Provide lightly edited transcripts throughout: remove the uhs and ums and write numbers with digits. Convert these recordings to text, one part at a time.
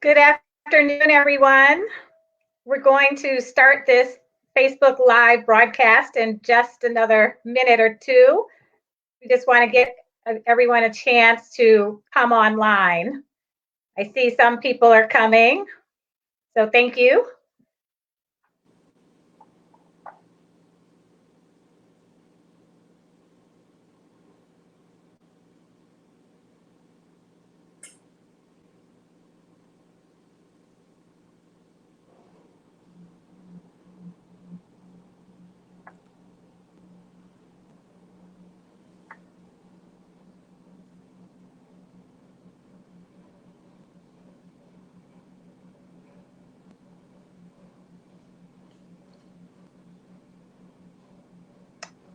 Good afternoon, everyone. We're going to start this Facebook Live broadcast in just another minute or two. We just want to get everyone a chance to come online. I see some people are coming, so thank you.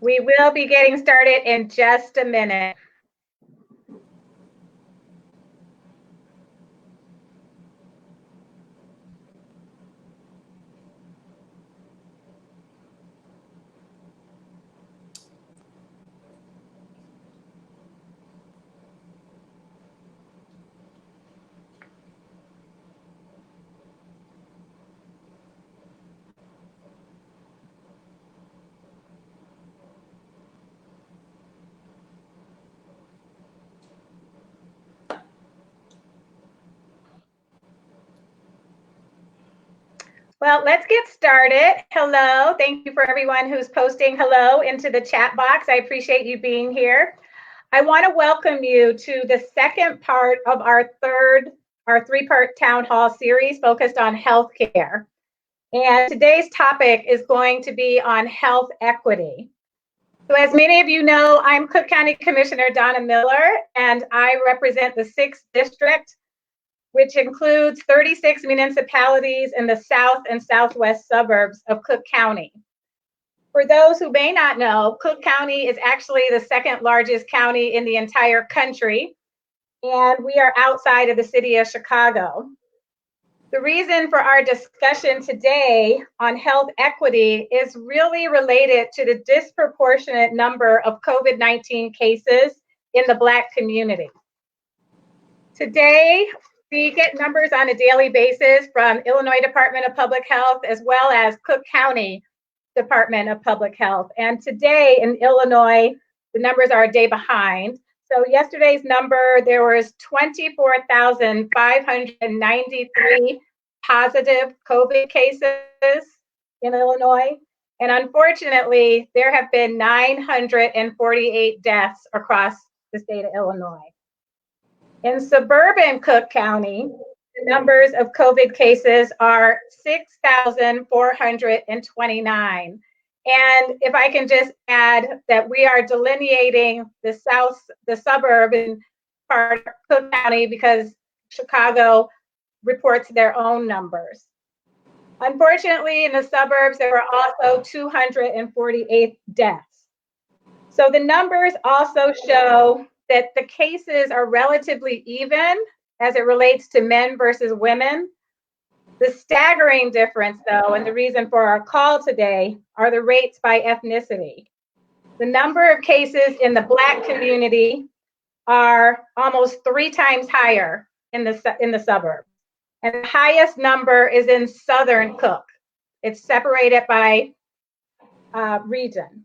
We will be getting started in just a minute. Well, let's get started. Hello. Thank you for everyone who's posting hello into the chat box. I appreciate you being here. I want to welcome you to the second part of our three-part town hall series focused on healthcare. And today's topic is going to be on health equity. So as many of you know, I'm Cook County Commissioner Donna Miller, and I represent the 6th District, which includes 36 municipalities in the south and southwest suburbs of Cook County. For those who may not know, Cook County is actually the second largest county in the entire country, and we are outside of the city of Chicago. The reason for our discussion today on health equity is really related to the disproportionate number of COVID-19 cases in the Black community. Today, we get numbers on a daily basis from Illinois Department of Public Health as well as Cook County Department of Public Health. And today in Illinois, the numbers are a day behind. So yesterday's number, there was 24,593 positive COVID cases in Illinois. And unfortunately, there have been 948 deaths across the state of Illinois. In suburban Cook County, the numbers of COVID cases are 6,429. And if I can just add that we are delineating the suburban part of Cook County because Chicago reports their own numbers. Unfortunately, in the suburbs, there were also 248 deaths. So the numbers also show that the cases are relatively even as it relates to men versus women. The staggering difference, though, and the reason for our call today are the rates by ethnicity. The number of cases in the Black community are almost 3 times higher in the suburb. And the highest number is in Southern Cook. It's separated by region.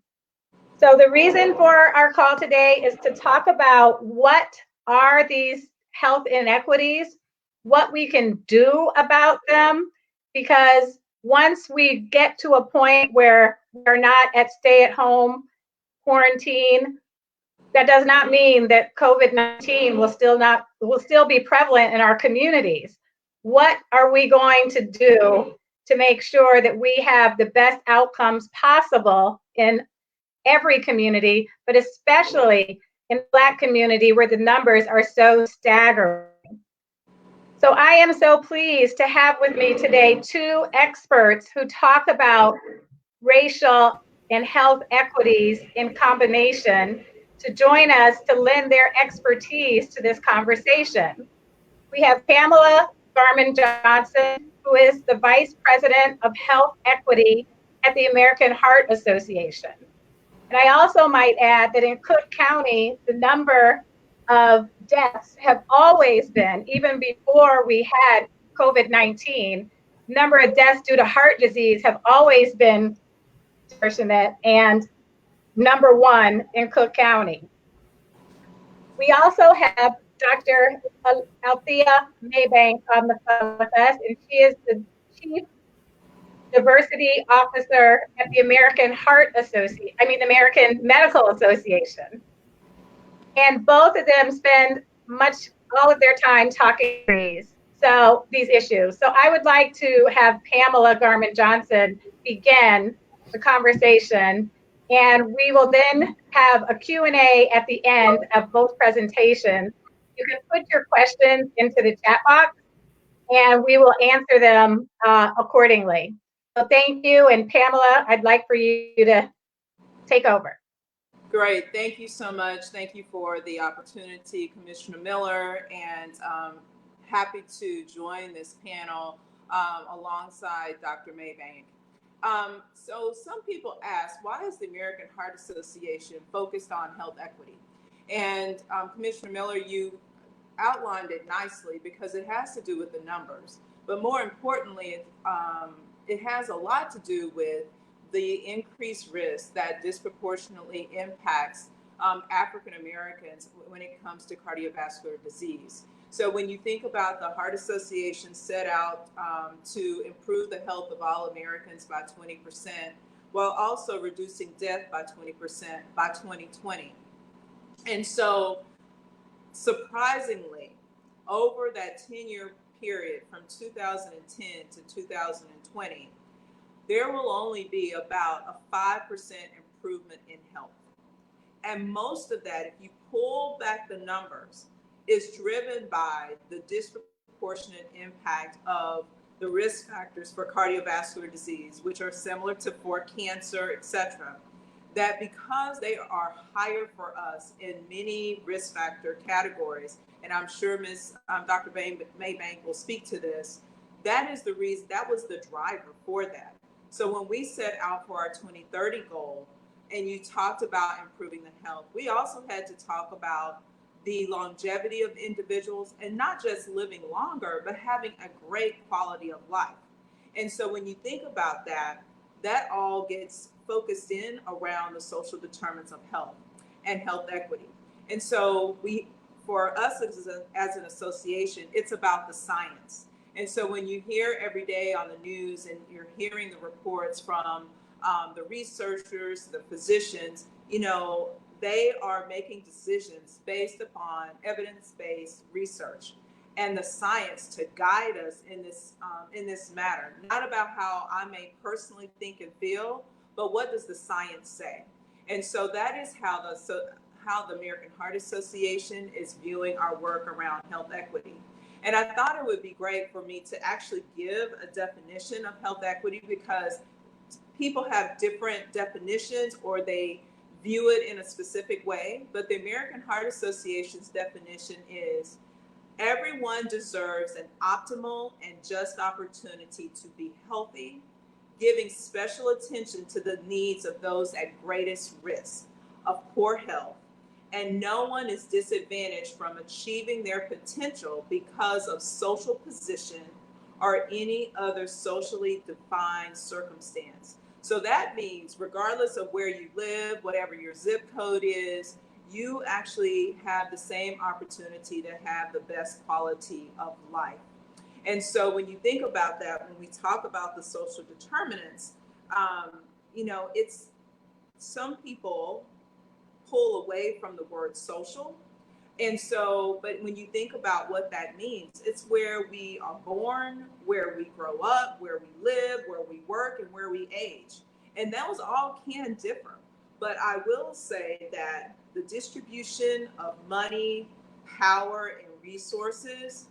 So the reason for our call today is to talk about what are these health inequities, what we can do about them, because once we get to a point where we're not at stay-at-home quarantine, that does not mean that COVID-19 will still be prevalent in our communities. What are we going to do to make sure that we have the best outcomes possible in every community, but especially in the Black community where the numbers are so staggering? So I am so pleased to have with me today 2 experts who talk about racial and health equities in combination to join us to lend their expertise to this conversation. We have Pamela Garman Johnson, who is the Vice President of Health Equity at the American Heart Association. And I also might add that in Cook County, the number of deaths have always been, even before we had COVID-19, number of deaths due to heart disease have always been disproportionate and number one in Cook County. We also have Dr. Althea Maybank on the phone with us, and she is the Chief Diversity Officer at the American Medical Association. And both of them spend all of their time talking these issues. So I would like to have Pamela Garman Johnson begin the conversation, and we will then have a Q&A at the end of both presentations. You can put your questions into the chat box, and we will answer them accordingly. So thank you, and Pamela, I'd like for you to take over. Great, thank you so much. Thank you for the opportunity, Commissioner Miller, and happy to join this panel alongside Dr. Maybank. So some people ask, why is the American Heart Association focused on health equity? And Commissioner Miller, you outlined it nicely because it has to do with the numbers, but more importantly, it has a lot to do with the increased risk that disproportionately impacts African Americans when it comes to cardiovascular disease. So when you think about the Heart Association set out to improve the health of all Americans by 20%, while also reducing death by 20% by 2020. And so surprisingly, over that 10-year period from 2010 to 2020, there will only be about a 5% improvement in health. And most of that, if you pull back the numbers, is driven by the disproportionate impact of the risk factors for cardiovascular disease, which are similar to for cancer, et cetera, that because they are higher for us in many risk factor categories, and I'm sure Dr. Maybank will speak to this, that is the reason, that was the driver for that. So when we set out for our 2030 goal, and you talked about improving the health, we also had to talk about the longevity of individuals, and not just living longer, but having a great quality of life. And so when you think about that, that all gets focused in around the social determinants of health and health equity. And so for us as an association, it's about the science. And so when you hear every day on the news and you're hearing the reports from the researchers, the physicians, they are making decisions based upon evidence-based research and the science to guide us in this matter. Not about how I may personally think and feel, but what does the science say? And so that is how the American Heart Association is viewing our work around health equity. And I thought it would be great for me to actually give a definition of health equity, because people have different definitions or they view it in a specific way. But the American Heart Association's definition is: everyone deserves an optimal and just opportunity to be healthy, giving special attention to the needs of those at greatest risk of poor health, and no one is disadvantaged from achieving their potential because of social position or any other socially defined circumstance. So that means regardless of where you live, whatever your zip code is, you actually have the same opportunity to have the best quality of life. And so when you think about that, when we talk about the social determinants, it's some people pull away from the word social. And so, but when you think about what that means, it's where we are born, where we grow up, where we live, where we work, and where we age. And those all can differ. But I will say that the distribution of money, power, and resources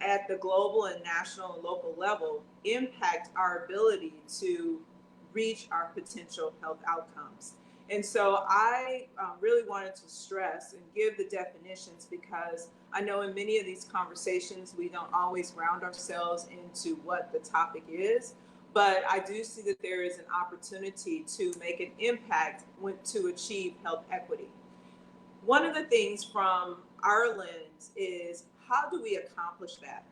at the global and national and local level impact our ability to reach our potential health outcomes. And so I really wanted to stress and give the definitions, because I know in many of these conversations, we don't always ground ourselves into what the topic is, but I do see that there is an opportunity to make an impact to achieve health equity. One of the things from our lens is, how do we accomplish that?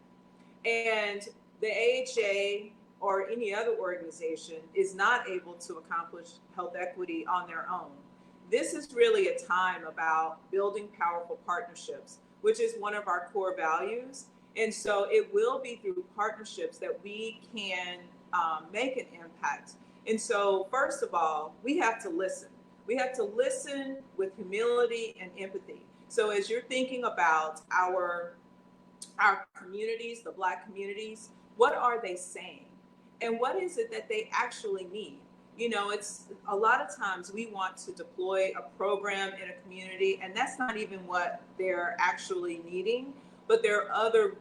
And the AHA or any other organization is not able to accomplish health equity on their own. This is really a time about building powerful partnerships, which is one of our core values. And so it will be through partnerships that we can make an impact. And so, first of all, we have to listen. We have to listen with humility and empathy. So, as you're thinking about our communities, the Black communities, what are they saying? And what is it that they actually need? You know, it's a lot of times we want to deploy a program in a community, and that's not even what they're actually needing, but there are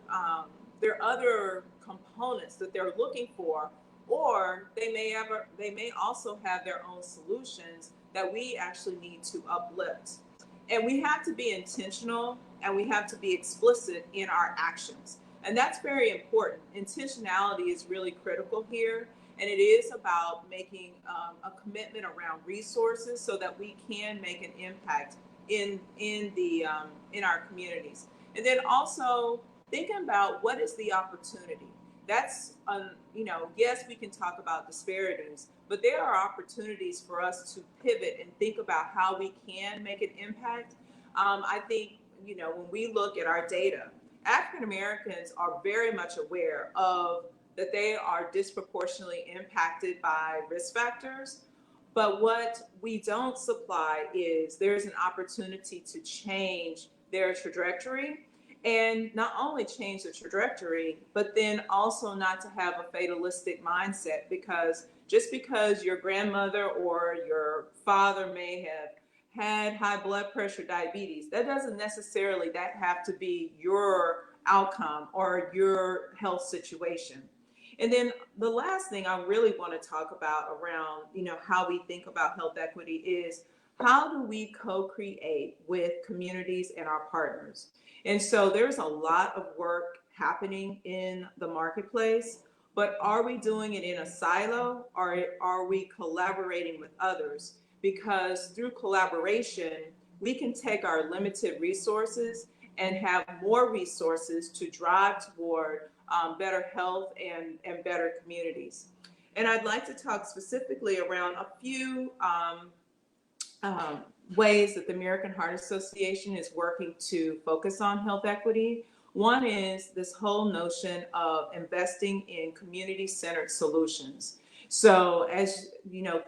other components that they're looking for, or they may also have their own solutions that we actually need to uplift. And we have to be intentional and we have to be explicit in our actions. And that's very important. Intentionality is really critical here. And it is about making a commitment around resources so that we can make an impact in our communities. And then also thinking about what is the opportunity. That's yes, we can talk about disparities, but there are opportunities for us to pivot and think about how we can make an impact. I think when we look at our data, African Americans are very much aware of that they are disproportionately impacted by risk factors. But what we don't supply is there's an opportunity to change their trajectory, and not only change the trajectory, but then also not to have a fatalistic mindset, because just because your grandmother or your father may have had high blood pressure, diabetes, that doesn't necessarily that have to be your outcome or your health situation. And then the last thing I really want to talk about around, how we think about health equity is how do we co-create with communities and our partners? And so there's a lot of work happening in the marketplace, but are we doing it in a silo, or are we collaborating with others? Because through collaboration, we can take our limited resources and have more resources to drive toward better health and better communities. And I'd like to talk specifically around a few ways that the American Heart Association is working to focus on health equity. One is this whole notion of investing in community-centered solutions. So as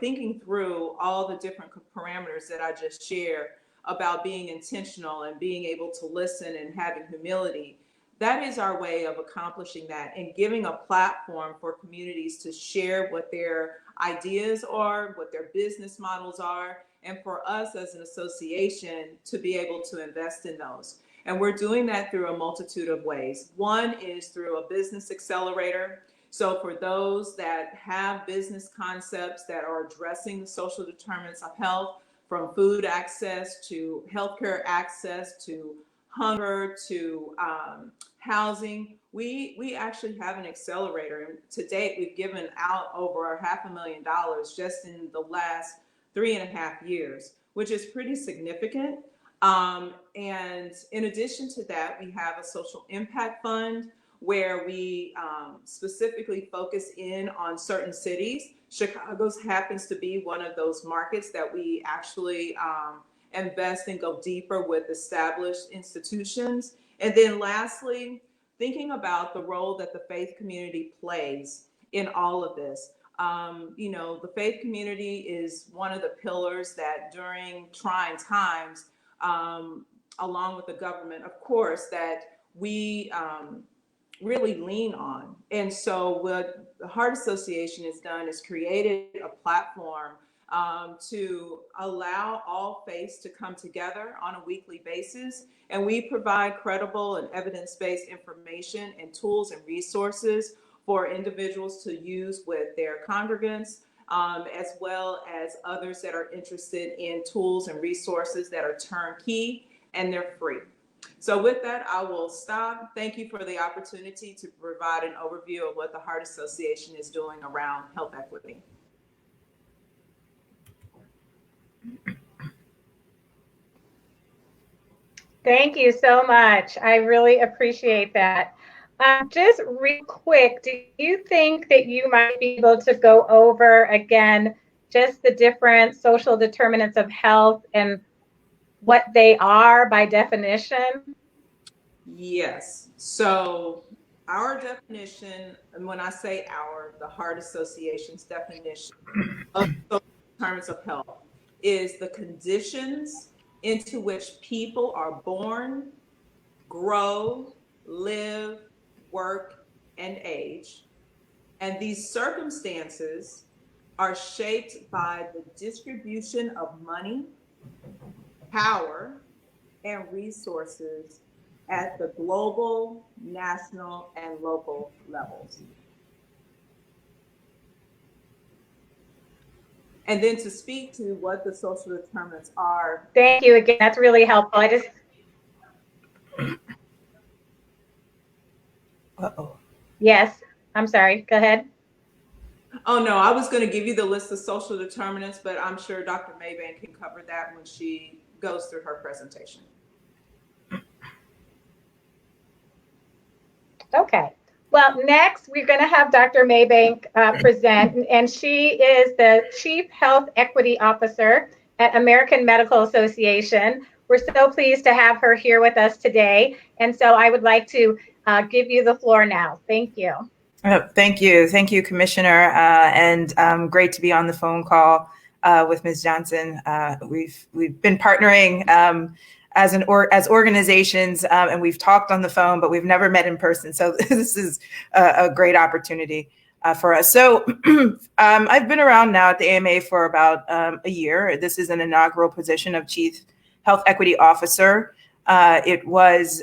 thinking through all the different parameters that I just shared about being intentional and being able to listen and having humility, that is our way of accomplishing that and giving a platform for communities to share what their ideas are, what their business models are, and for us as an association to be able to invest in those. And we're doing that through a multitude of ways. One is through a business accelerator. So for those that have business concepts that are addressing the social determinants of health, from food access to healthcare access to hunger to housing, we actually have an accelerator. And to date, we've given out over $500,000 just in the last 3.5 years, which is pretty significant. And in addition to that, we have a social impact fund where we specifically focus in on certain cities. Chicago's happens to be one of those markets that we actually invest and go deeper with established institutions. And then lastly, thinking about the role that the faith community plays in all of this. The faith community is one of the pillars that during trying times, along with the government, of course, that we really lean on. And so what the Heart Association has done is created a platform to allow all faiths to come together on a weekly basis. And we provide credible and evidence-based information and tools and resources for individuals to use with their congregants, as well as others that are interested in tools and resources that are turnkey and they're free. So with that, I will stop. Thank you for the opportunity to provide an overview of what the Heart Association is doing around health equity. Thank you so much. I really appreciate that. Just real quick, do you think that you might be able to go over again just the different social determinants of health and what they are by definition? Yes. So our definition, and when I say our, the Heart Association's definition of social determinants of health is the conditions into which people are born, grow, live, work, and age. And these circumstances are shaped by the distribution of money, power, and resources at the global, national, and local levels. And then to speak to what the social determinants are. Thank you again. That's really helpful. Uh-oh. Yes, I'm sorry. Go ahead. Oh, no, I was going to give you the list of social determinants, but I'm sure Dr. Maybank can cover that when she goes through her presentation. Okay. Well, next we're going to have Dr. Maybank present, and she is the Chief Health Equity Officer at American Medical Association. We're so pleased to have her here with us today, and so I would like to give you the floor now. Thank you. Oh, thank you, Commissioner, and great to be on the phone call with Ms. Johnson. We've been partnering as organizations, and we've talked on the phone, but we've never met in person. So this is a great opportunity for us. So I've been around now at the AMA for about a year. This is an inaugural position of Chief Health Equity Officer. It was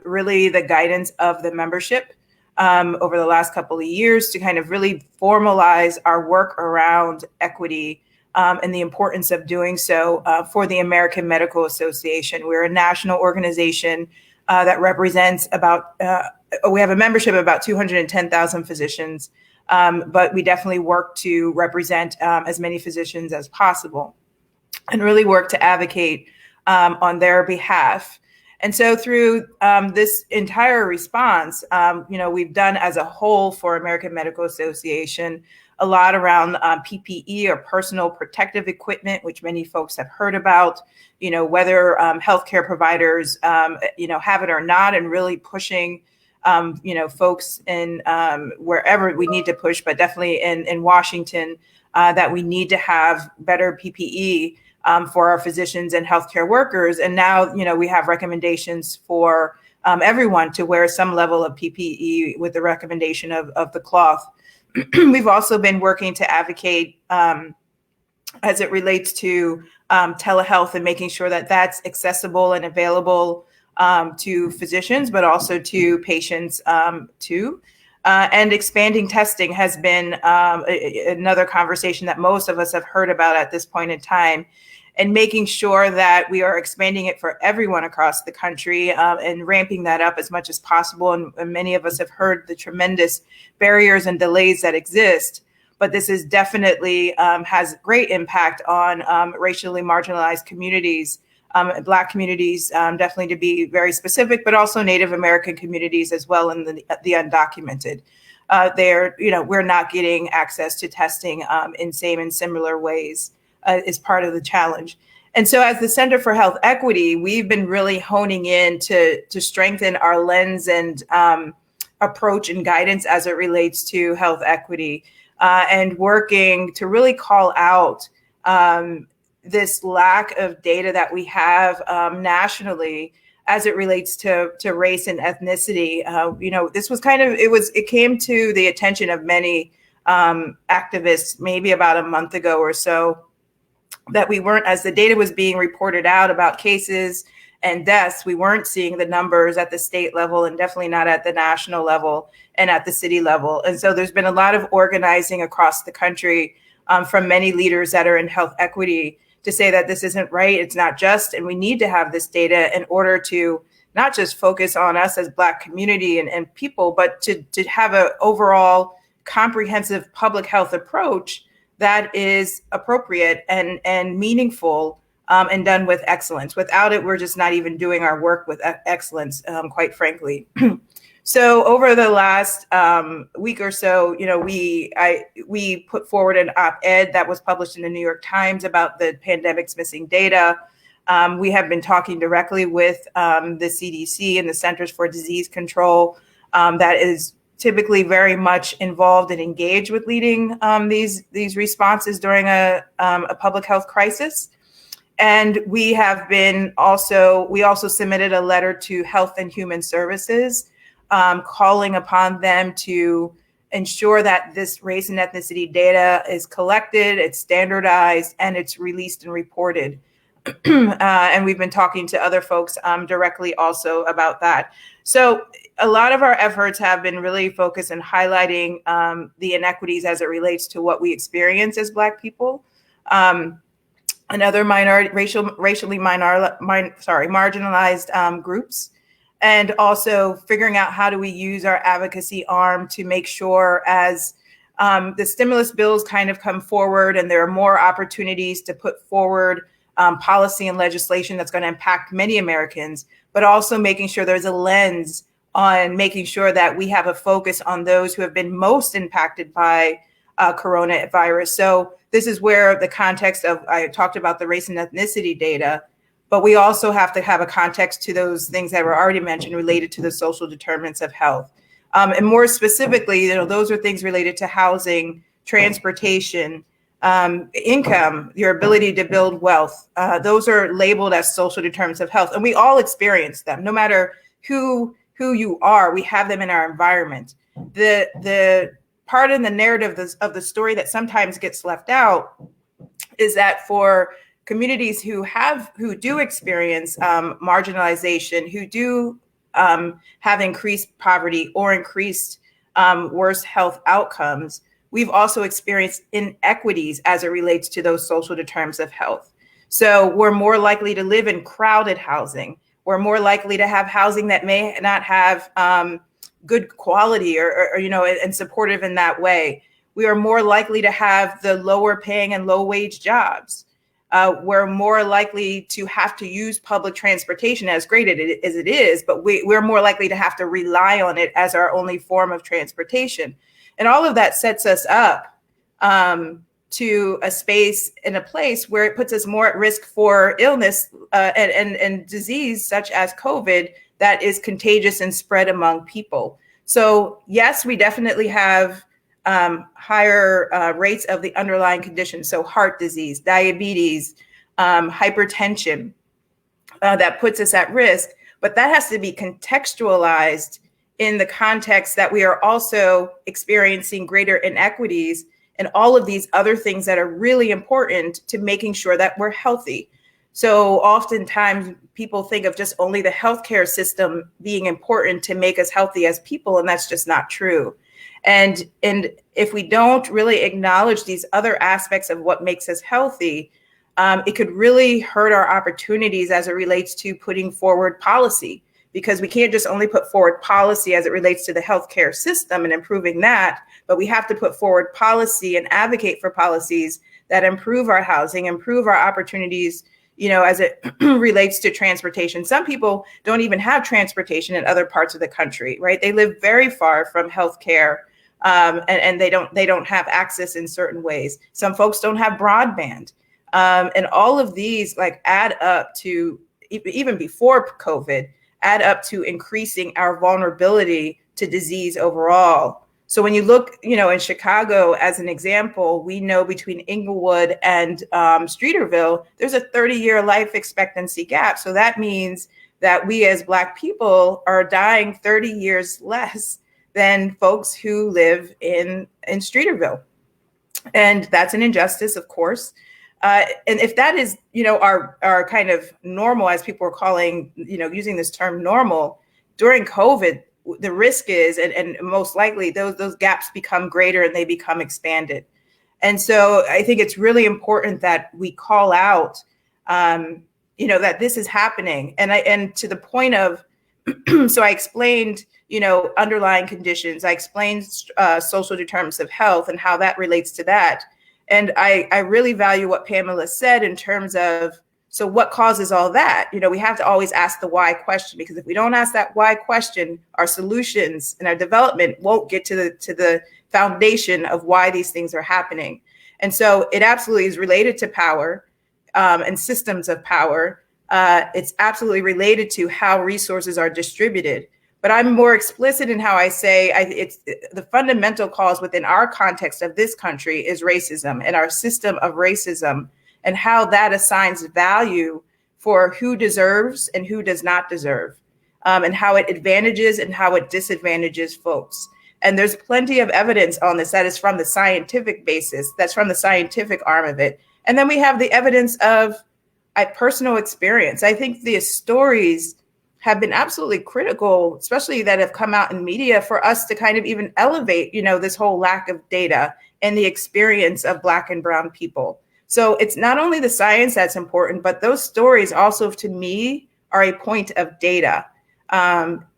really the guidance of the membership over the last couple of years to kind of really formalize our work around equity and the importance of doing so for the American Medical Association. We're a national organization that represents we have a membership of about 210,000 physicians, but we definitely work to represent as many physicians as possible and really work to advocate on their behalf. And so through this entire response, we've done as a whole for American Medical Association a lot around PPE or personal protective equipment, which many folks have heard about, whether healthcare providers, have it or not, and really pushing, folks in wherever we need to push, but definitely in Washington, that we need to have better PPE for our physicians and healthcare workers. And now, we have recommendations for everyone to wear some level of PPE with the recommendation of the cloth. We've also been working to advocate as it relates to telehealth and making sure that that's accessible and available to physicians, but also to patients too. And expanding testing has been another conversation that most of us have heard about at this point in time, and making sure that we are expanding it for everyone across the country and ramping that up as much as possible. And many of us have heard the tremendous barriers and delays that exist, but this is definitely has great impact on racially marginalized communities, Black communities, definitely to be very specific, but also Native American communities as well, and the undocumented. We're not getting access to testing in same and similar ways. Is part of the challenge. And so as the Center for Health Equity, we've been really honing in to strengthen our lens and approach and guidance as it relates to health equity and working to really call out this lack of data that we have nationally as it relates to race and ethnicity. This was it came to the attention of many activists maybe about a month ago or so, that we weren't, as the data was being reported out about cases and deaths, we weren't seeing the numbers at the state level and definitely not at the national level and at the city level. And so there's been a lot of organizing across the country from many leaders that are in health equity to say that this isn't right, it's not just, and we need to have this data in order to not just focus on us as Black community and people, but to have an overall comprehensive public health approach that is appropriate and meaningful and done with excellence. Without it, we're just not even doing our work with excellence, quite frankly. So over the last week or so, we put forward an op-ed that was published in the New York Times about the pandemic's missing data. We have been talking directly with the CDC and the Centers for Disease Control that is typically very much involved and engaged with leading these responses during a public health crisis. And we also submitted a letter to Health and Human Services, calling upon them to ensure that this race and ethnicity data is collected, it's standardized, and it's released and reported. And we've been talking to other folks directly also about that. So a lot of our efforts have been really focused on highlighting the inequities as it relates to what we experience as Black people and other racially marginalized groups, and also figuring out how do we use our advocacy arm to make sure as the stimulus bills kind of come forward and there are more opportunities to put forward policy and legislation that's going to impact many Americans, but also making sure there's a lens on making sure that we have a focus on those who have been most impacted by coronavirus. So this is where the context of, I talked about the race and ethnicity data, but we also have to have a context to those things that were already mentioned related to the social determinants of health. And more specifically, those are things related to housing, transportation, income, your ability to build wealth. Those are labeled as social determinants of health, and we all experience them. No matter who you are, we have them in our environment. The part in the narrative of the story that sometimes gets left out is that for communities who do experience marginalization, who do have increased poverty or increased worse health outcomes, we've also experienced inequities as it relates to those social determinants of health. So we're more likely to live in crowded housing. We're more likely to have housing that may not have good quality or and supportive in that way. We are more likely to have the lower paying and low wage jobs. We're more likely to have to use public transportation, as great as it is, but we're more likely to have to rely on it as our only form of transportation. And all of that sets us up to a space and a place where it puts us more at risk for illness and disease such as COVID that is contagious and spread among people. So yes, we definitely have higher rates of the underlying conditions. So heart disease, diabetes, hypertension, that puts us at risk, but that has to be contextualized in the context that we are also experiencing greater inequities and all of these other things that are really important to making sure that we're healthy. So oftentimes people think of just only the healthcare system being important to make us healthy as people, and that's just not true. And if we don't really acknowledge these other aspects of what makes us healthy, it could really hurt our opportunities as it relates to putting forward policy, because we can't just only put forward policy as it relates to the healthcare system and improving that, but we have to put forward policy and advocate for policies that improve our housing, improve our opportunities, as it relates to transportation. Some people don't even have transportation in other parts of the country, right? They live very far from healthcare, and they don't have access in certain ways. Some folks don't have broadband, and all of these add up to, even before COVID, add up to increasing our vulnerability to disease overall. So when you look, in Chicago as an example, we know between Inglewood and Streeterville, there's a 30-year life expectancy gap. So that means that we as Black people are dying 30 years less than folks who live in Streeterville. And that's an injustice, of course. And if that is, our kind of normal, as people are calling, using this term normal, during COVID, the risk is, and most likely those gaps become greater and they become expanded. And so I think it's really important that we call out, that this is happening. And to the point of, so I explained, underlying conditions, I explained social determinants of health and how that relates to that. And I really value what Pamela said in terms of So what causes all that? We have to always ask the why question, because if we don't ask that why question, our solutions and our development won't get to the foundation of why these things are happening. And so it absolutely is related to power and systems of power. It's absolutely related to how resources are distributed. But I'm more explicit in how I say it's the fundamental cause within our context of this country is racism and our system of racism, and how that assigns value for who deserves and who does not deserve, and how it advantages and how it disadvantages folks. And there's plenty of evidence on this that is from the scientific basis, that's from the scientific arm of it. And then we have the evidence of personal experience. I think the stories have been absolutely critical, especially that have come out in media, for us to kind of even elevate, this whole lack of data and the experience of Black and Brown people. So it's not only the science that's important, but those stories also, to me, are a point of data,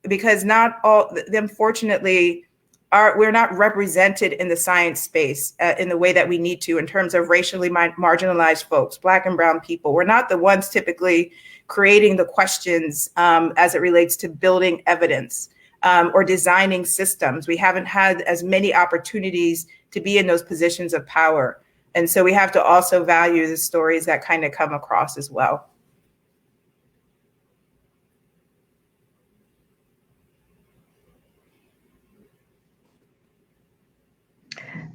because not all, unfortunately, we're not represented in the science space in the way that we need to in terms of racially marginalized folks, Black and Brown people. We're not the ones typically creating the questions as it relates to building evidence or designing systems. We haven't had as many opportunities to be in those positions of power. And so we have to also value the stories that kind of come across as well.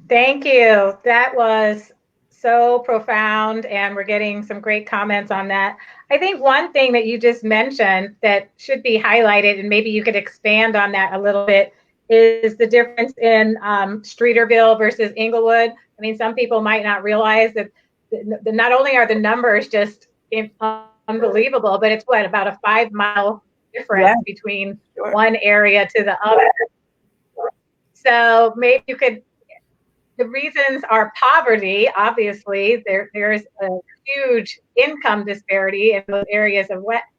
Thank you. That was so profound, and we're getting some great comments on that. I think one thing that you just mentioned that should be highlighted, and maybe you could expand on that a little bit, is the difference in Streeterville versus Inglewood. I mean, some people might not realize that not only are the numbers just unbelievable, but it's about a 5-mile difference between one area to the other. So maybe you could. The reasons are poverty, obviously. There's a huge income disparity in those areas as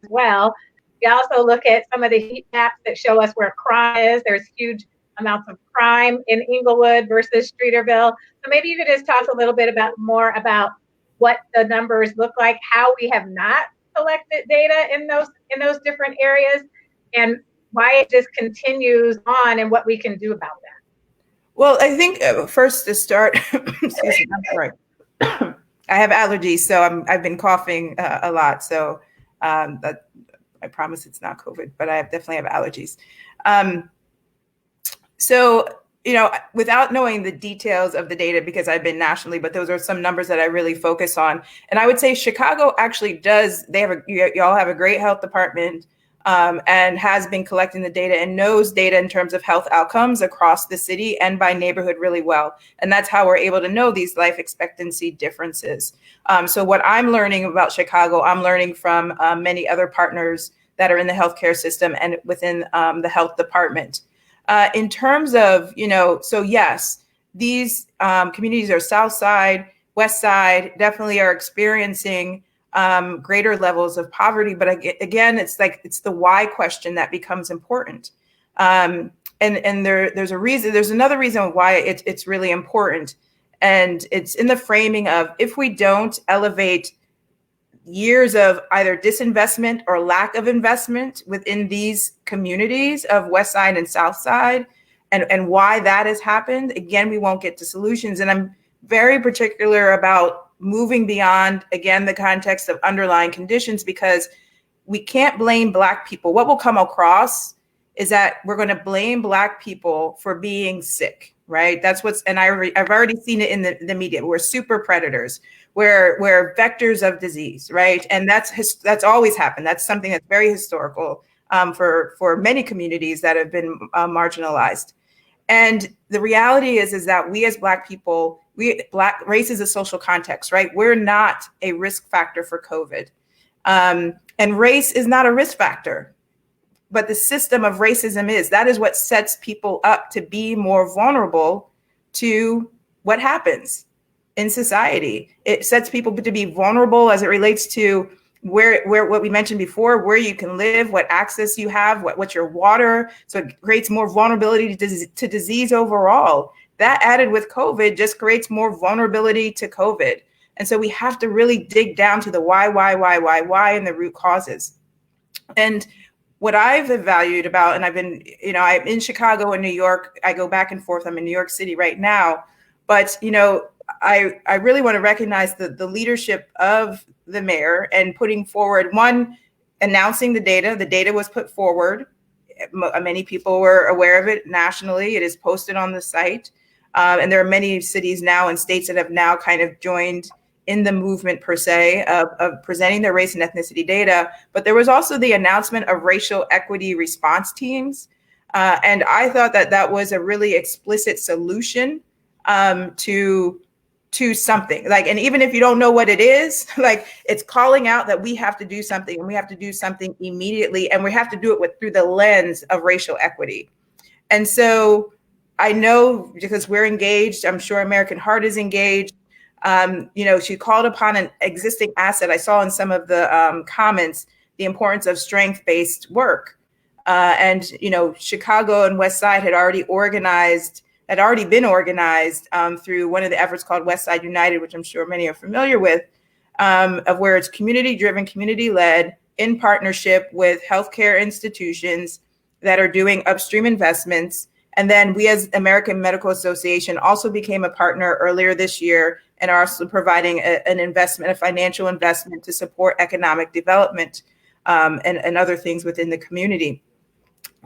well. We also look at some of the heat maps that show us where crime is. There's huge amounts of crime in Inglewood versus Streeterville. So maybe you could just talk a little bit more about what the numbers look like, how we have not collected data in those different areas, and why it just continues on, and what we can do about that. Well, I think first to start, excuse me, I'm sorry. I have allergies, so I've been coughing a lot. So I promise it's not COVID, but I definitely have allergies. So, without knowing the details of the data, because I've been nationally, but those are some numbers that I really focus on. And I would say Chicago actually does, y'all have a great health department. And has been collecting the data and knows data in terms of health outcomes across the city and by neighborhood really well. And that's how we're able to know these life expectancy differences. So what I'm learning about Chicago, I'm learning from many other partners that are in the healthcare system and within the health department. In terms of, so yes, these communities are South Side, West Side, definitely are experiencing greater levels of poverty. But again, it's the why question that becomes important. And there's another reason why it's really important. And it's in the framing of, if we don't elevate years of either disinvestment or lack of investment within these communities of West Side and South Side, and why that has happened, again, we won't get to solutions. And I'm very particular about moving beyond, again, the context of underlying conditions, because we can't blame Black people. What will come across is that we're going to blame Black people for being sick, right? That's and I've already seen it in the media. We're super predators. We're vectors of disease, right? And that's always happened. That's something that's very historical for many communities that have been marginalized. And the reality is that we as Black people, race is a social context, right? We're not a risk factor for COVID. And race is not a risk factor, but the system of racism is. That is what sets people up to be more vulnerable to what happens in society. It sets people to be vulnerable as it relates to where what we mentioned before, where you can live, what access you have, what's your water. So it creates more vulnerability to disease overall. That added with COVID just creates more vulnerability to COVID. And so we have to really dig down to the why, and the root causes. And what I've valued about, and I've been, I'm in Chicago and New York, I go back and forth, I'm in New York City right now, but, I really want to recognize the leadership of the mayor and putting forward, one, announcing the data was put forward. Many people were aware of it nationally. It is posted on the site. And there are many cities now and states that have now kind of joined in the movement per se of presenting their race and ethnicity data. But there was also the announcement of racial equity response teams. And I thought that was a really explicit solution to something, like, and even if you don't know what it is, like, it's calling out that we have to do something, and we have to do something immediately, and we have to do it through the lens of racial equity. And so I know, because we're engaged, I'm sure American Heart is engaged. She called upon an existing asset. I saw in some of the comments the importance of strength-based work. And Chicago and West Side had already been organized through one of the efforts called West Side United, which I'm sure many are familiar with, of where it's community-driven, community-led, in partnership with healthcare institutions that are doing upstream investments. And then we, as American Medical Association, also became a partner earlier this year and are also providing a financial investment to support economic development and other things within the community.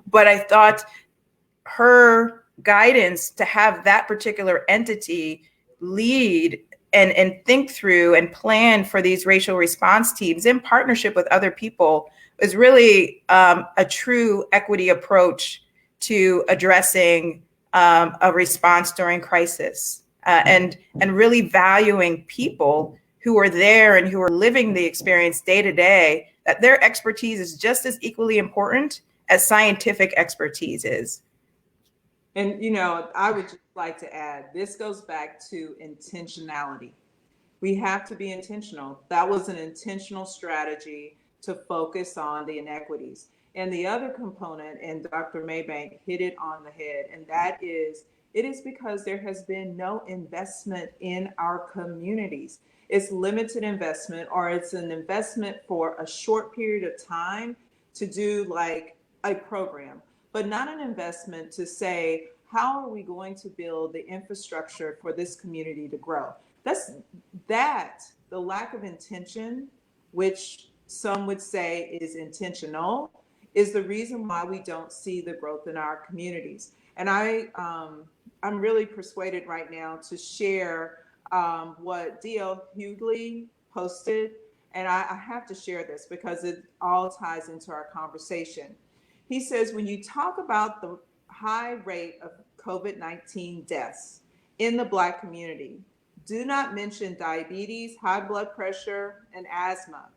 But I thought her guidance to have that particular entity lead and think through and plan for these racial response teams in partnership with other people is really a true equity approach to addressing a response during crisis, and really valuing people who are there and who are living the experience day to day, that their expertise is just as equally important as scientific expertise is. And, I would just like to add, this goes back to intentionality. We have to be intentional. That was an intentional strategy to focus on the inequities. And the other component, and Dr. Maybank hit it on the head, and that is, it is because there has been no investment in our communities. It's limited investment, or it's an investment for a short period of time to do like a program, but not an investment to say, how are we going to build the infrastructure for this community to grow? The lack of intention, which some would say is intentional, is the reason why we don't see the growth in our communities. And I'm really persuaded right now to share what D.L. Hughley posted. And I have to share this because it all ties into our conversation. He says, when you talk about the high rate of COVID-19 deaths in the Black community, do not mention diabetes, high blood pressure, and asthma,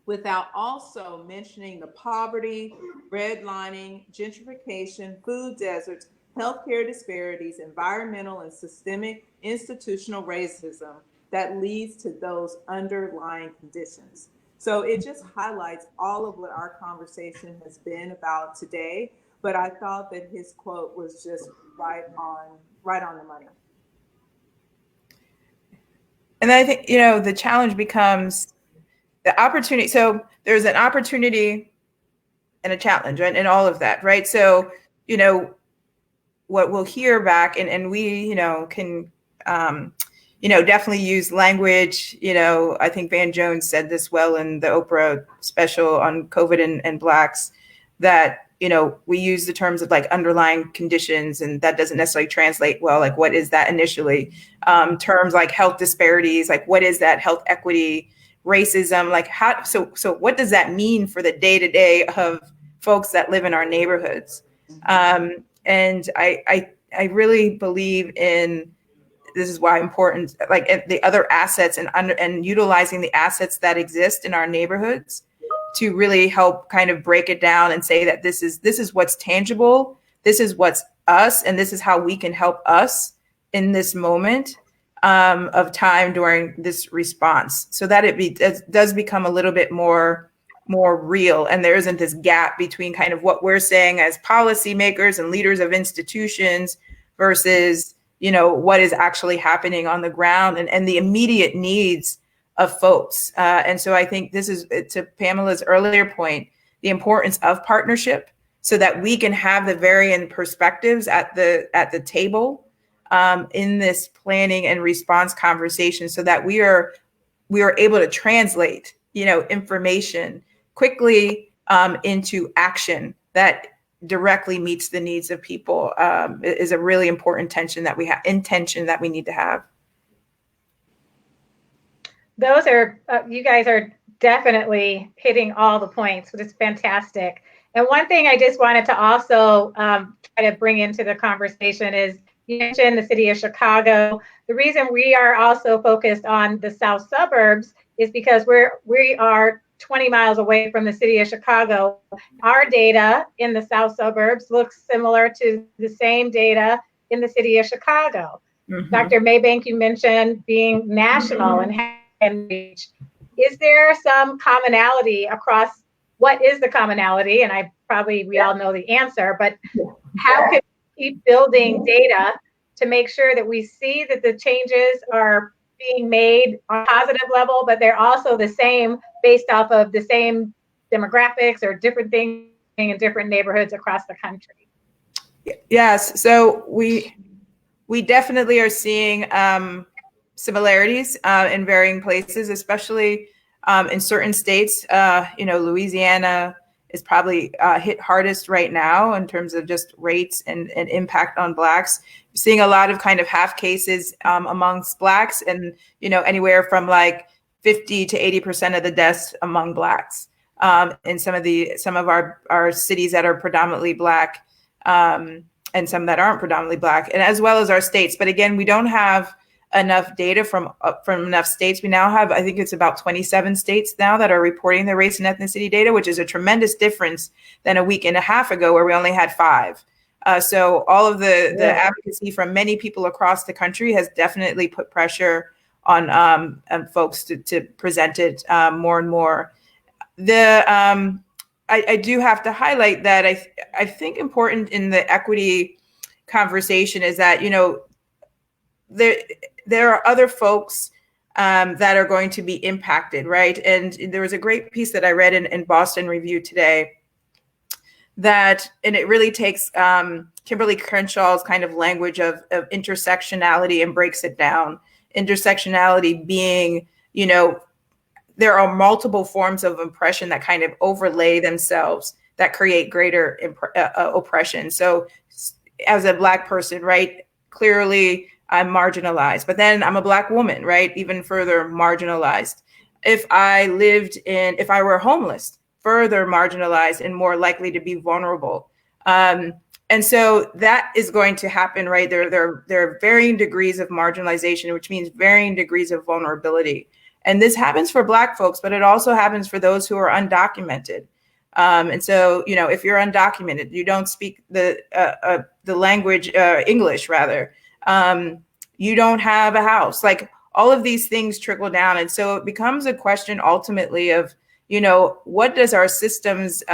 without also mentioning the poverty, redlining, gentrification, food deserts, healthcare disparities, environmental and systemic institutional racism that leads to those underlying conditions. So it just highlights all of what our conversation has been about today. But I thought that his quote was just right on the money. And I think, the challenge becomes the opportunity. So there's an opportunity and a challenge, right? And all of that, right? So, what we'll hear back, and we, can, definitely use language. I think Van Jones said this well in the Oprah special on COVID and Blacks, that, we use the terms of like underlying conditions, and that doesn't necessarily translate well. Like, what is that initially? Terms like health disparities, like what is that? Health equity, racism, like how, so what does that mean for the day-to-day of folks that live in our neighborhoods? And I really believe in, this is why important, like the other assets and utilizing the assets that exist in our neighborhoods to really help kind of break it down and say that this is what's tangible, this is what's us, and this is how we can help us in this moment of time during this response, so that it does become a little bit more real, and there isn't this gap between kind of what we're saying as policymakers and leaders of institutions versus what is actually happening on the ground and the immediate needs of folks. And so I think this is, to Pamela's earlier point, the importance of partnership so that we can have the varying perspectives at the table in this planning and response conversation, so that we are able to translate, information quickly into action that directly meets the needs of people. Is a really important intention that we need to have. Those are, you guys are definitely hitting all the points, which is fantastic. And one thing I just wanted to also try to bring into the conversation is, you mentioned the city of Chicago. The reason we are also focused on the south suburbs is because we are 20 miles away from the city of Chicago. Our data in the south suburbs looks similar to the same data in the city of Chicago. Mm-hmm. Dr. Maybank, you mentioned being national and reach. Is there some commonality across? What is the commonality? And we all know the answer, but how can we keep building data to make sure that we see that the changes are being made on a positive level, but they're also the same based off of the same demographics or different things in different neighborhoods across the country? Yes, so we definitely are seeing similarities in varying places, especially in certain states. Louisiana is probably hit hardest right now in terms of just rates and impact on Blacks. We're seeing a lot of kind of half cases amongst Blacks, and anywhere from like 50 to 80% of the deaths among Blacks in some of our cities that are predominantly Black, and some that aren't predominantly Black, and as well as our states. But again, we don't have enough data from enough states. We now have, I think it's about 27 states now that are reporting their race and ethnicity data, which is a tremendous difference than a week and a half ago where we only had 5. So all of the advocacy from many people across the country has definitely put pressure on folks to present it more and more. I do have to highlight that I think important in the equity conversation is that, there are other folks that are going to be impacted, right? And there was a great piece that I read in Boston Review today and it really takes Kimberly Crenshaw's kind of language of intersectionality and breaks it down. Intersectionality being, there are multiple forms of oppression that kind of overlay themselves that create greater oppression. So as a Black person, right, clearly I'm marginalized, but then I'm a Black woman, right? Even further marginalized. If I were homeless, further marginalized and more likely to be vulnerable. And so that is going to happen, right? There are varying degrees of marginalization, which means varying degrees of vulnerability. And this happens for Black folks, but it also happens for those who are undocumented. And so, if you're undocumented, you don't speak the language, English rather, you don't have a house, like all of these things trickle down. And so it becomes a question ultimately of, what does our systems,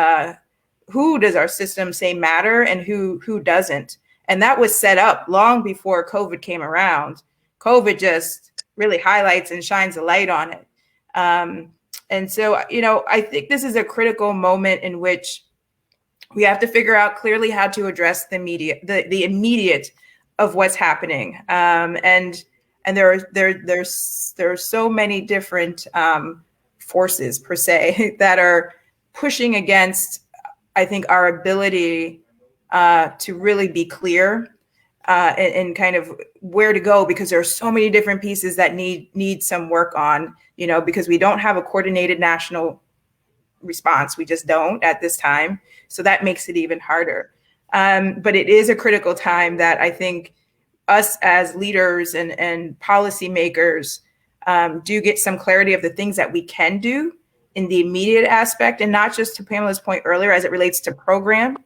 who does our system say matter and who doesn't? And that was set up long before COVID came around. COVID just really highlights and shines a light on it. And so, I think this is a critical moment in which we have to figure out clearly how to address the immediate of what's happening. And there's so many different forces per se that are pushing against, I think, our ability to really be clear and kind of where to go, because there are so many different pieces that need some work on, because we don't have a coordinated national response. We just don't at this time. So that makes it even harder. But it is a critical time that I think us as leaders and policymakers do get some clarity of the things that we can do in the immediate aspect, and not just to Pamela's point earlier as it relates to program,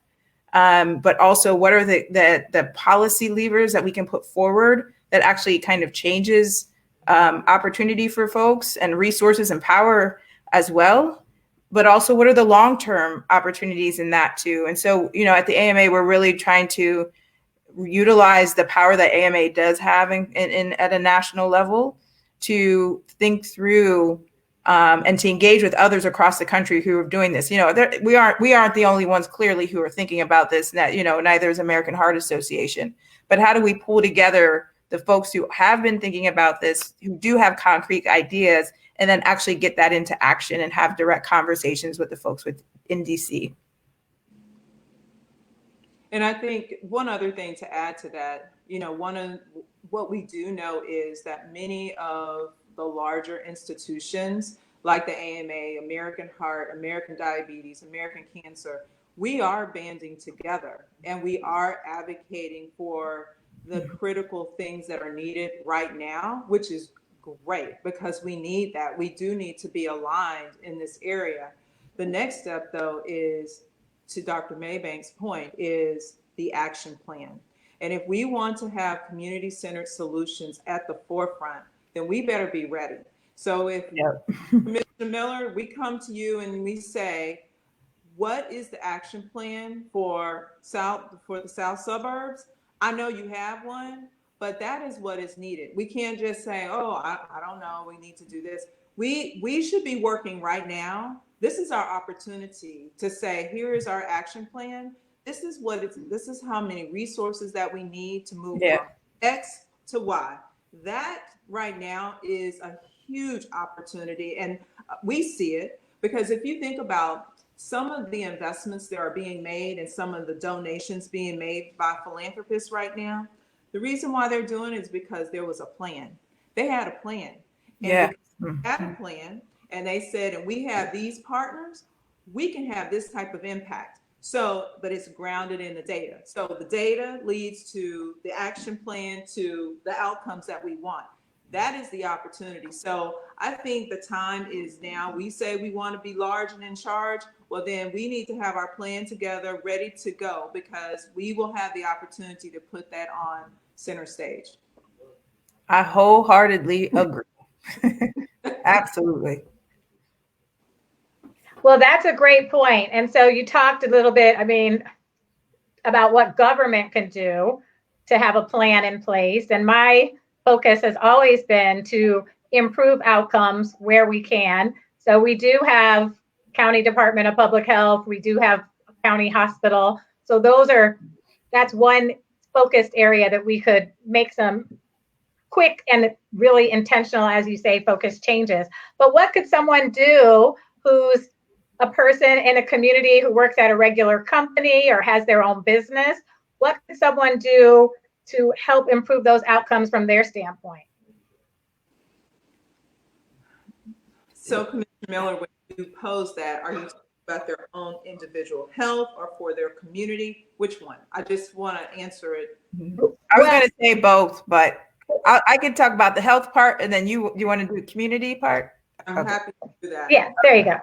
but also what are the policy levers that we can put forward that actually kind of changes opportunity for folks and resources and power as well. But also, what are the long-term opportunities in that too? And so, at the AMA, we're really trying to utilize the power that AMA does have at a national level to think through and to engage with others across the country who are doing this. We aren't the only ones clearly who are thinking about this. Neither is American Heart Association. But how do we pull together the folks who have been thinking about this, who do have concrete ideas, and then actually get that into action and have direct conversations with the folks in DC? And I think one other thing to add to that, one of what we do know is that many of the larger institutions like the AMA, American Heart, American Diabetes, American Cancer, we are banding together and we are advocating for the critical things that are needed right now, which is great because we need that. We do need to be aligned in this area. The next step, though, is, to Dr. Maybank's point, is the action plan. And if we want to have community-centered solutions at the forefront, then we better be ready. So if, Mr. Miller, we come to you and we say, what is the action plan for the South suburbs? I know you have one, but that is what is needed. We can't just say, oh, I don't know, we need to do this. We should be working right now. This is our opportunity to say, here is our action plan. This is how many resources that we need to move from X to Y. That right now is a huge opportunity. And we see it because if you think about some of the investments that are being made and some of the donations being made by philanthropists right now, the reason why they're doing it is because there was a plan. They had a plan. And because they had a plan, and they said, and we have these partners, we can have this type of impact. So, but it's grounded in the data. So the data leads to the action plan, to the outcomes that we want. That is the opportunity. So I think the time is now. We say we want to be large and in charge. Well, then we need to have our plan together, ready to go, because we will have the opportunity to put that on center stage. I wholeheartedly agree. Absolutely. Well, that's a great point. And so you talked a little bit, about what government can do to have a plan in place. And my focus has always been to improve outcomes where we can. So we do have County Department of Public Health. We do have county hospital. So that's one focused area that we could make some quick and really intentional, as you say, focused changes. But what could someone do who's a person in a community who works at a regular company or has their own business? What could someone do to help improve those outcomes from their standpoint? So, Commissioner Miller, when you pose that, are you talking about their own individual health or for their community? Which one? I just want to answer it. I was going to say both, but I can talk about the health part, and then you want to do the community part? I'm happy to do that. Yeah, there you go.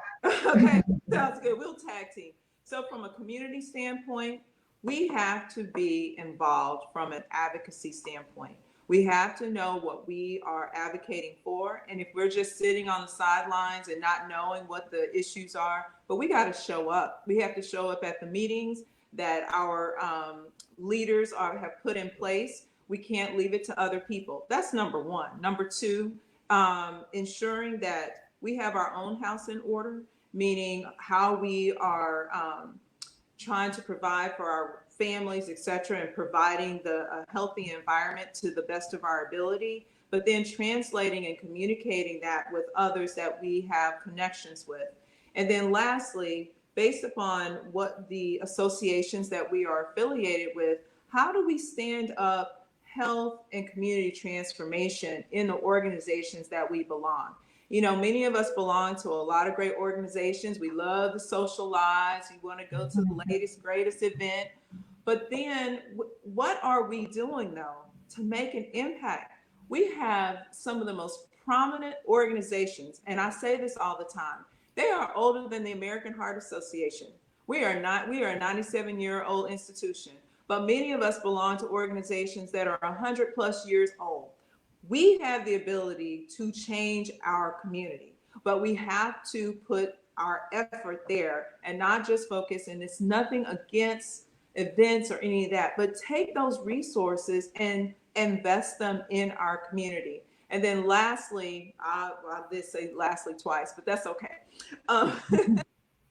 Okay, sounds good. We'll tag team. So from a community standpoint, we have to be involved from an advocacy standpoint. We have to know what we are advocating for. And if we're just sitting on the sidelines and not knowing what the issues are, but we got to show up. We have to show up at the meetings that our leaders have put in place. We can't leave it to other people. That's number one. Number two, ensuring that we have our own house in order, meaning how we are trying to provide for our families, et cetera, and providing the healthy environment to the best of our ability, but then translating and communicating that with others that we have connections with. And then lastly, based upon what the associations that we are affiliated with, how do we stand up health and community transformation in the organizations that we belong? Many of us belong to a lot of great organizations. We love the social lives. We want to go to the latest, greatest event. But then what are we doing, though, to make an impact? We have some of the most prominent organizations, and I say this all the time. They are older than the American Heart Association. We are a 97-year-old institution, but many of us belong to organizations that are 100 plus years old. We have the ability to change our community, but we have to put our effort there and not just focus, and it's nothing against events or any of that, but take those resources and invest them in our community. And then lastly, I did say lastly twice, but that's okay.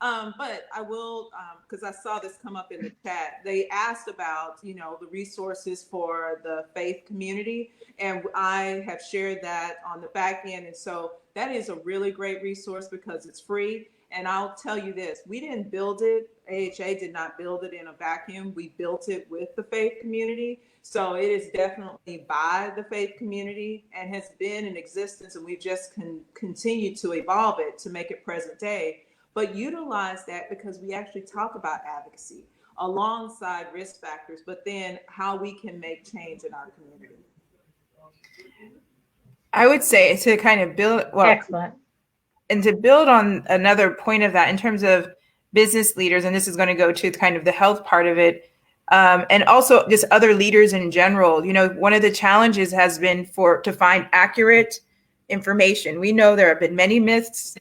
Um, but I will, because I saw this come up in the chat. They asked about, the resources for the faith community, and I have shared that on the back end. And so that is a really great resource because it's free. And I'll tell you this, we didn't build it. AHA did not build it in a vacuum. We built it with the faith community. So it is definitely by the faith community and has been in existence. And we've just continued to evolve it to make it present day. But utilize that because we actually talk about advocacy alongside risk factors, but then how we can make change in our community. I would say to kind of build, Excellent. And to build on another point of that in terms of business leaders, and this is going to go to kind of the health part of it, and also just other leaders in general. One of the challenges has been to find accurate information. We know there have been many myths,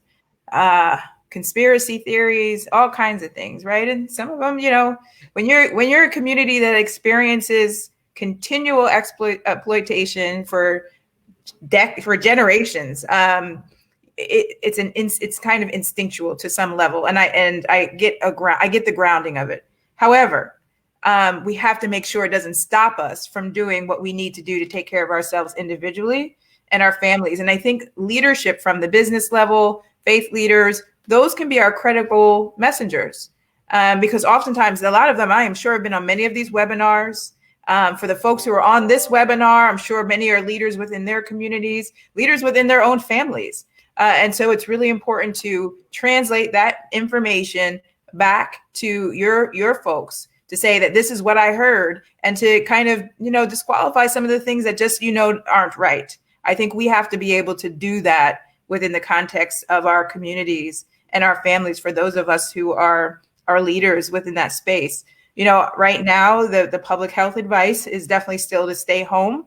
conspiracy theories, all kinds of things, right? And some of them, when you're a community that experiences continual exploitation for generations, it's kind of instinctual to some level, and I get the grounding of it. However, we have to make sure it doesn't stop us from doing what we need to do to take care of ourselves individually and our families. And I think leadership from the business level, faith leaders, those can be our credible messengers, because oftentimes, a lot of them, I am sure, have been on many of these webinars. For the folks who are on this webinar, I'm sure many are leaders within their communities, leaders within their own families. And so it's really important to translate that information back to your folks to say that this is what I heard, and to kind of, disqualify some of the things that just, aren't right. I think we have to be able to do that within the context of our communities and our families, for those of us who are leaders within that space. Right now, the public health advice is definitely still to stay home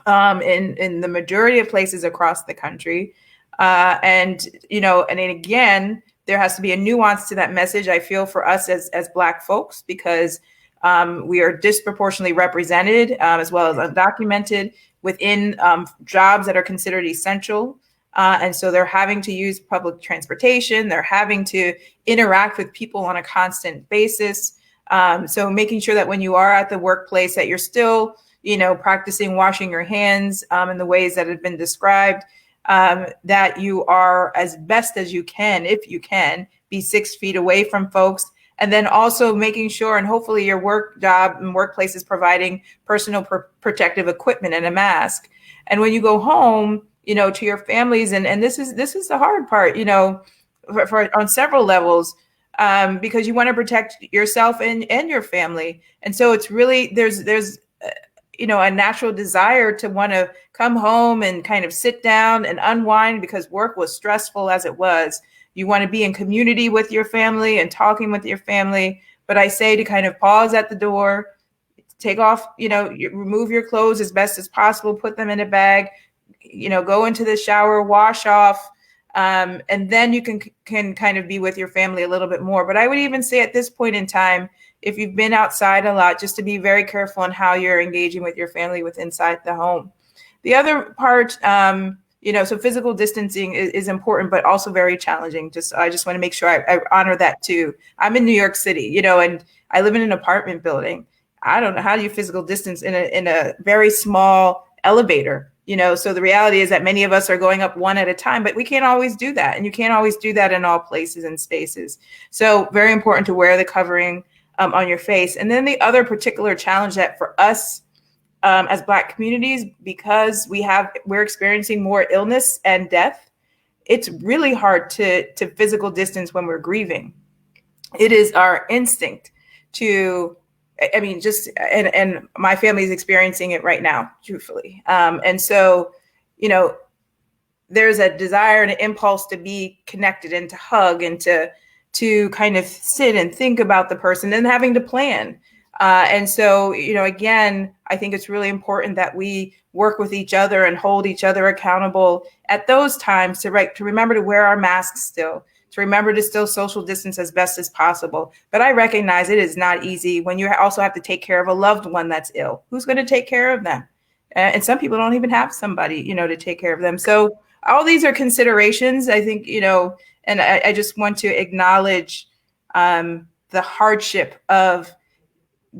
in the majority of places across the country. And again, there has to be a nuance to that message, I feel, for us as Black folks, because we are disproportionately represented, as well as undocumented, within jobs that are considered essential. And so they're having to use public transportation. They're having to interact with people on a constant basis. So making sure that when you are at the workplace that you're still, practicing washing your hands in the ways that have been described, that you are, as best as you can, if you can, be 6 feet away from folks. And then also making sure, and hopefully your work job and workplace is providing personal protective equipment and a mask. And when you go home, to your families, and this is the hard part, for on several levels, because you want to protect yourself and your family. And so it's really, there's a natural desire to want to come home and kind of sit down and unwind, because work was stressful as it was. You want to be in community with your family and talking with your family. But I say to kind of pause at the door, take off, remove your clothes as best as possible, put them in a bag, go into the shower, wash off, and then you can kind of be with your family a little bit more. But I would even say at this point in time, if you've been outside a lot, just to be very careful on how you're engaging with your family inside the home. The other part, so physical distancing is important, but also very challenging. I just want to make sure I honor that too. I'm in New York City, and I live in an apartment building. I don't know, how do you physical distance in a very small elevator? So the reality is that many of us are going up one at a time, but we can't always do that. And you can't always do that in all places and spaces. So very important to wear the covering on your face. And then the other particular challenge that for us as Black communities, because we're experiencing more illness and death, it's really hard to physical distance when we're grieving. It is our instinct to, and my family is experiencing it right now, truthfully. And so, there's a desire and an impulse to be connected and to hug and to kind of sit and think about the person and having to plan. And so, again, I think it's really important that we work with each other and hold each other accountable at those times to remember to wear our masks still, to remember to still social distance as best as possible. But I recognize it is not easy when you also have to take care of a loved one that's ill. Who's going to take care of them? And some people don't even have somebody, to take care of them. So all these are considerations, I think, and I just want to acknowledge the hardship of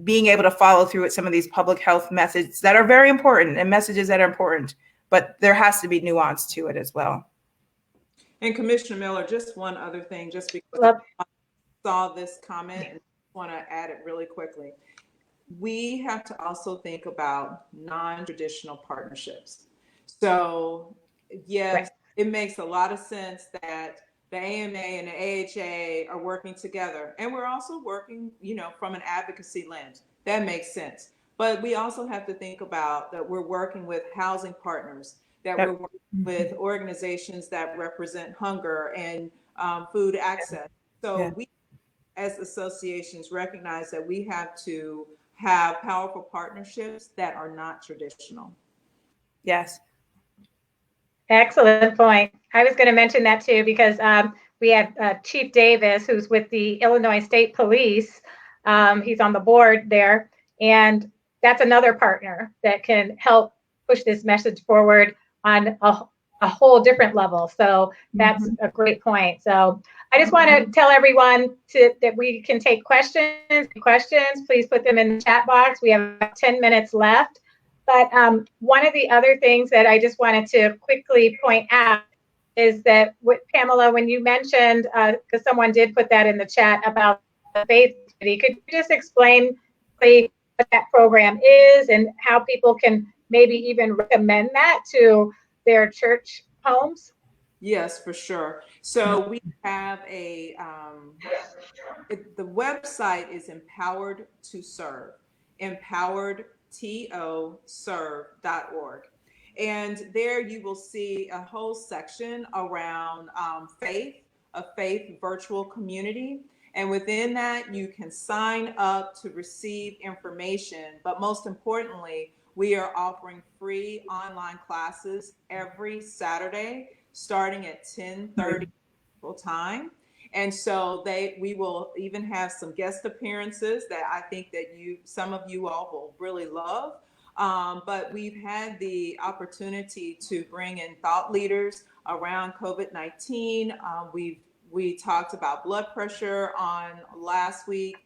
being able to follow through with some of these public health methods that are very important and messages that are important, but there has to be nuance to it as well. And Commissioner Miller, just one other thing, just because I saw this comment and want to add it really quickly. We have to also think about non-traditional partnerships. So yes, it makes a lot of sense that the AMA and the AHA are working together, and we're also working, from an advocacy lens. That makes sense. But we also have to think about that we're working with housing partners, that we're working with organizations that represent hunger and food access. So we, as associations, recognize that we have to have powerful partnerships that are not traditional. Yes. Excellent point. I was going to mention that too, because we have Chief Davis, who's with the Illinois State Police. He's on the board there, and that's another partner that can help push this message forward on a whole different level. So that's a great point. So I just want to tell everyone that we can take questions. Please put them in the chat box. We have about 10 minutes left. But one of the other things that I just wanted to quickly point out is that Pamela, when you mentioned, because someone did put that in the chat about the faith committee, could you just explain what that program is and how people can maybe even recommend that to their church homes? Yes, for sure. So we have the website is Empowered to Serve, empoweredtoserve.org. And there you will see a whole section around faith, a faith virtual community. And within that, you can sign up to receive information. But most importantly, we are offering free online classes every Saturday, starting at 10:30 Central Time. And so we will even have some guest appearances that I think that some of you all will really love. But we've had the opportunity to bring in thought leaders around COVID-19. We talked about blood pressure on last week.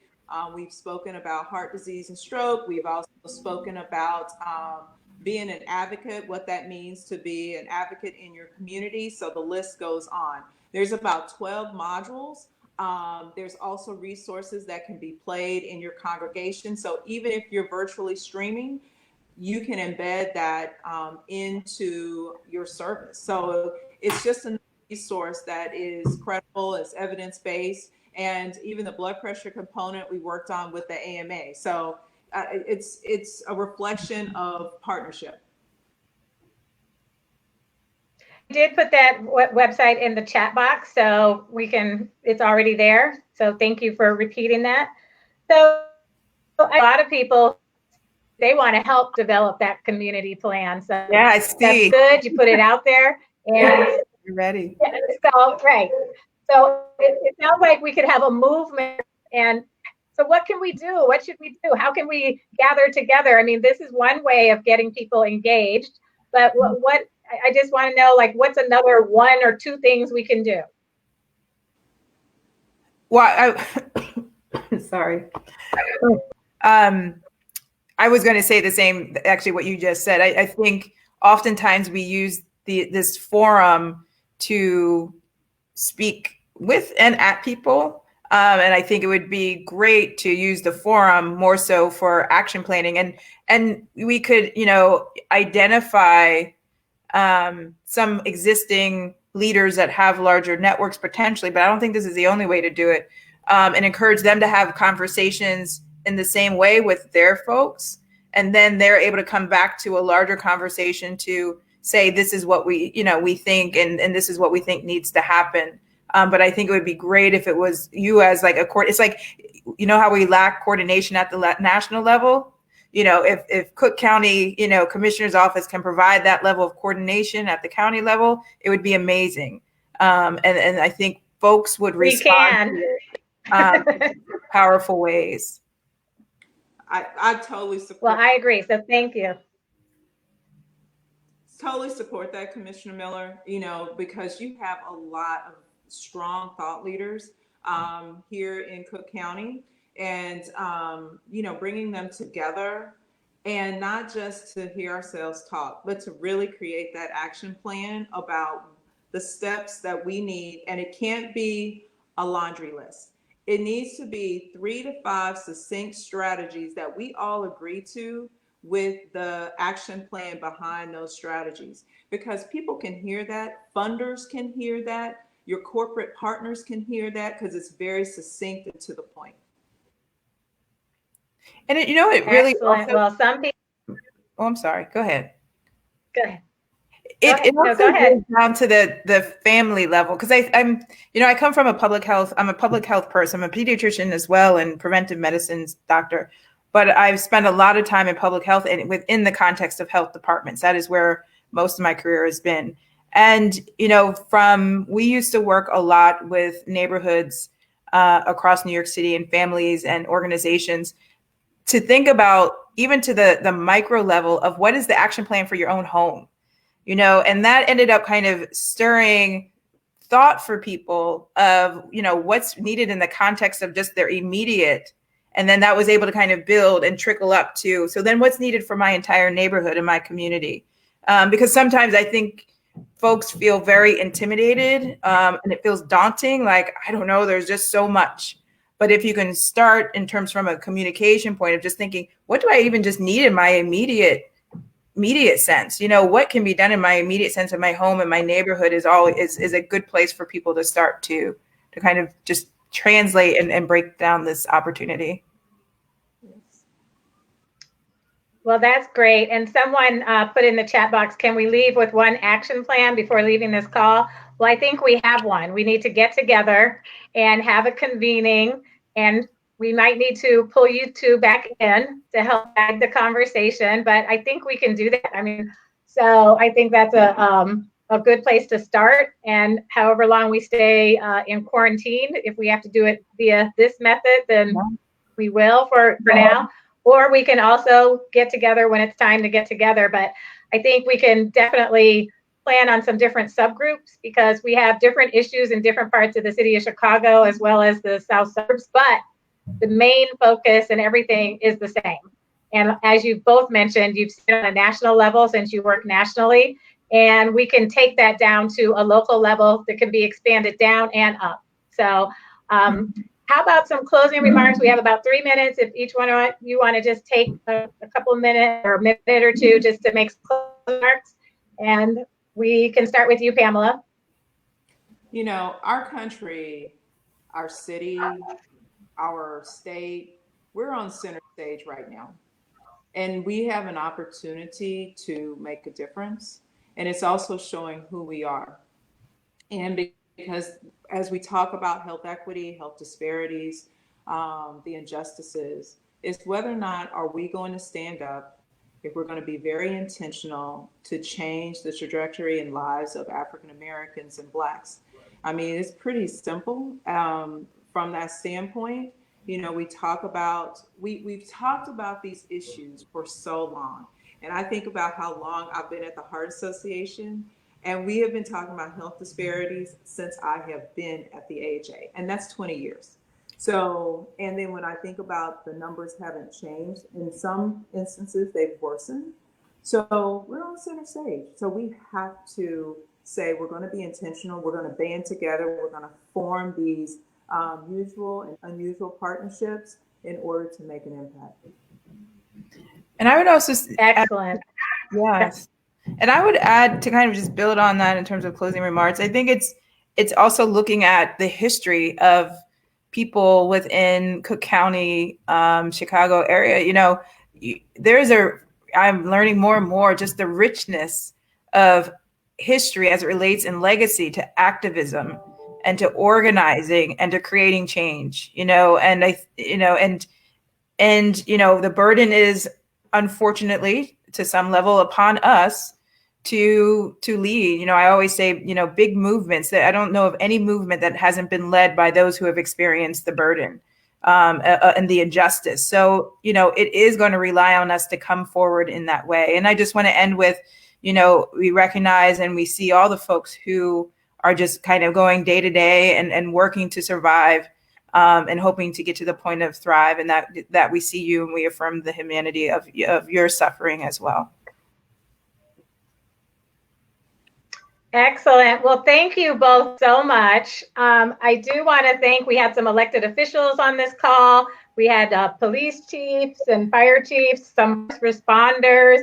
We've spoken about heart disease and stroke. We've also spoken about being an advocate, what that means to be an advocate in your community. So the list goes on. There's about 12 modules. There's also resources that can be played in your congregation. So even if you're virtually streaming, you can embed that into your service. So it's just a resource that is credible, it's evidence-based, and even the blood pressure component we worked on with the AMA. So it's a reflection of partnership. I did put that website in the chat box, so it's already there. So thank you for repeating that. So a lot of people, they want to help develop that community plan. So yeah, I see. That's good. You put it out there, and you're ready. So right. So it sounds like we could have a movement. And so what can we do? What should we do? How can we gather together? I mean, this is one way of getting people engaged, but what I just want to know, like, what's another one or two things we can do? Well, sorry. I was going to say the same, actually, what you just said. I think oftentimes we use this forum to speak with and at people. And I think it would be great to use the forum more so for action planning. And we could, identify some existing leaders that have larger networks potentially, but I don't think this is the only way to do it. And encourage them to have conversations in the same way with their folks. And then they're able to come back to a larger conversation to say, this is what we think, and this is what we think needs to happen. But I think it would be great if it was you as like it's like, how we lack coordination at the national level. If Cook County, Commissioner's Office can provide that level of coordination at the county level, it would be amazing. And I think folks would We respond can. in powerful ways. I totally support. Well, I agree. So thank you. Totally support that, Commissioner Miller, because you have a lot of strong thought leaders here in Cook County, and, bringing them together, and not just to hear ourselves talk, but to really create that action plan about the steps that we need. And it can't be a laundry list. It needs to be 3 to 5 succinct strategies that we all agree to, with the action plan behind those strategies, because people can hear that, funders can hear that, your corporate partners can hear that, because it's very succinct and to the point. And it really excellent. also, Well, some people. Oh, I'm sorry. Go ahead. Go ahead. It No, also go ahead. goes down to the family level, because I'm I come from I'm a public health person. I'm a pediatrician as well, and preventive medicines doctor. But I've spent a lot of time in public health and within the context of health departments. That is where most of my career has been. And, we used to work a lot with neighborhoods across New York City, and families and organizations, to think about even to the micro level of what is the action plan for your own home, and that ended up kind of stirring thought for people of, what's needed in the context of just their immediate. And then that was able to kind of build and trickle up to, so then what's needed for my entire neighborhood and my community? Because sometimes I think folks feel very intimidated, and it feels daunting. Like, I don't know, there's just so much. But if you can start in terms from a communication point of just thinking, what do I even just need in my immediate sense? What can be done in my immediate sense of my home and my neighborhood is a good place for people to start to kind of just translate and break down this opportunity. Well, that's great. And someone put in the chat box, can we leave with one action plan before leaving this call? Well, I think we have one. We need to get together and have a convening, and we might need to pull you two back in to help guide the conversation, but I think we can do that. So I think that's a good place to start. And however long we stay in quarantine, if we have to do it via this method, then we will for now. Or we can also get together when it's time to get together. But I think we can definitely plan on some different subgroups, because we have different issues in different parts of the city of Chicago as well as the south suburbs. But the main focus and everything is the same. And as you both mentioned, you've seen on a national level since you work nationally, and we can take that down to a local level that can be expanded down and up. So how about some closing remarks? We have about 3 minutes. If each one of you want to just take a couple of minutes or a minute or two just to make some closing remarks, and we can start with you, Pamela. Our country, our city, our state, we're on center stage right now. And we have an opportunity to make a difference. And it's also showing who we are. And because as we talk about health equity, health disparities, the injustices, it's whether or not are we going to stand up, if we're going to be very intentional to change the trajectory and lives of African Americans and Blacks. It's pretty simple from that standpoint. We've talked about these issues for so long. And I think about how long I've been at the Heart Association, and we have been talking about health disparities since I have been at the AHA, and that's 20 years. So, and then when I think about the numbers haven't changed, in some instances they've worsened. So we're on center stage. So we have to say we're going to be intentional, we're going to band together, we're going to form these usual and unusual partnerships in order to make an impact. And I would also excellent. Yes. And I would add, to kind of just build on that in terms of closing remarks, I think it's also looking at the history of people within Cook County, Chicago area. I'm learning more and more just the richness of history as it relates in legacy to activism and to organizing and to creating change, and the burden is unfortunately to some level upon us to lead. I always say, big movements, that I don't know of any movement that hasn't been led by those who have experienced the burden and the injustice. So, it is going to rely on us to come forward in that way. And I just want to end with, we recognize and we see all the folks who are just kind of going day to day and working to survive and hoping to get to the point of thrive, and that we see you and we affirm the humanity of your suffering as well. Excellent. Well, thank you both so much. I do want to thank, we had some elected officials on this call. We had police chiefs and fire chiefs, some responders.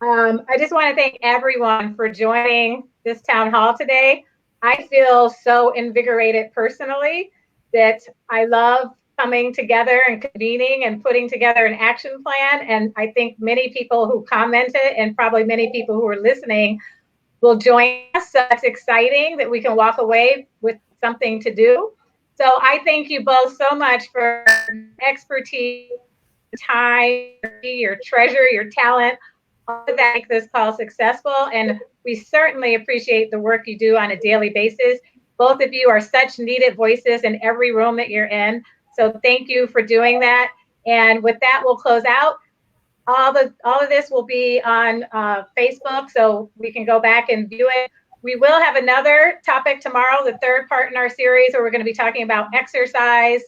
I just want to thank everyone for joining this town hall today. I feel so invigorated personally that I love coming together and convening and putting together an action plan. And I think many people who commented and probably many people who are listening will join us. So it's exciting that we can walk away with something to do. So I thank you both so much for expertise, time, your treasure, your talent, all of that make this call successful. And we certainly appreciate the work you do on a daily basis. Both of you are such needed voices in every room that you're in. So thank you for doing that. And with that, we'll close out. All of this will be on Facebook, so we can go back and view it. We will have another topic tomorrow, the third part in our series, where we're going to be talking about exercise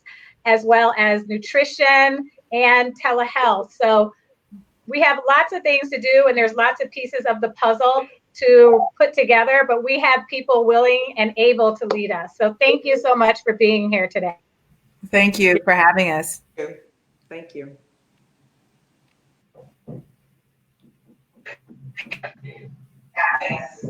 as well as nutrition and telehealth. So we have lots of things to do, and there's lots of pieces of the puzzle to put together, but we have people willing and able to lead us. So thank you so much for being here today. Thank you for having us. Thank you. Yes.